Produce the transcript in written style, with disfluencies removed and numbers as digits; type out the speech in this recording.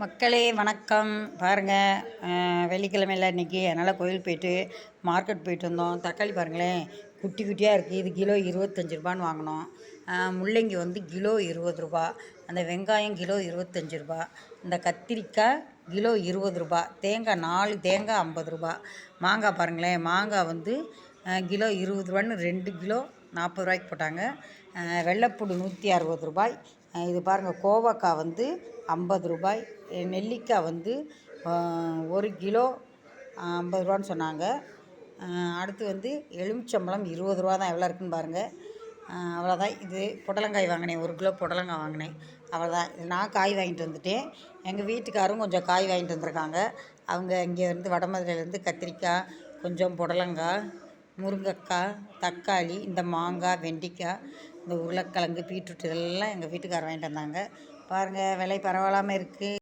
மக்களே வணக்கம். பாருங்கள், வெள்ளிக்கிழமையில் இன்றைக்கி அதனால் கோயில் போயிட்டு மார்க்கெட் போயிட்டு வந்தோம். தக்காளி பாருங்களேன், குட்டி குட்டியாக இருக்குது. இது கிலோ 25 ரூபான்னு வாங்கினோம். முள்ளங்கி வந்து கிலோ 20 ரூபா. அந்த வெங்காயம் கிலோ 25 ரூபா. இந்த கத்திரிக்காய் கிலோ 20 ரூபா. தேங்காய் 4 தேங்காய் 50 ரூபா. மாங்காய் பாருங்களேன், மாங்காய் வந்து கிலோ 20 ரூபான்னு 2 கிலோ 40 ரூபாய்க்கு போட்டாங்க. வெள்ளைப்பூடு 160 ரூபாய். இது பாருங்கள், கோவக்காய் வந்து 50 ரூபாய். நெல்லிக்காய் வந்து 1 கிலோ 50 ரூபான்னு சொன்னாங்க. அடுத்து வந்து எலுமிச்சம்பழம் 20 ரூபா தான். எவ்வளோ இருக்குன்னு பாருங்கள். அவ்வளோதான். இது புடலங்காய் வாங்கினேன், 1 கிலோ புடலங்காய் வாங்கினேன். அவ்வளோதான். இது நான் காய் வாங்கிட்டு வந்துட்டேன். எங்கள் வீட்டுக்காரும் கொஞ்சம் காய் வாங்கிட்டு வந்திருக்காங்க. அவங்க இங்கேருந்து வடமதுரையிலேருந்து கத்திரிக்காய், கொஞ்சம் புடலங்காய், முருங்கைக்காய், தக்காளி, இந்த மாங்காய், வெண்டைக்காய், இந்த உருளைக்கிழங்கு, பீட்ரூட் இதெல்லாம் எங்கள் வீட்டுக்காரர் வாங்கிட்டு வந்தாங்க. பாருங்கள், விலை பரவாயில்லாமல் இருக்குது.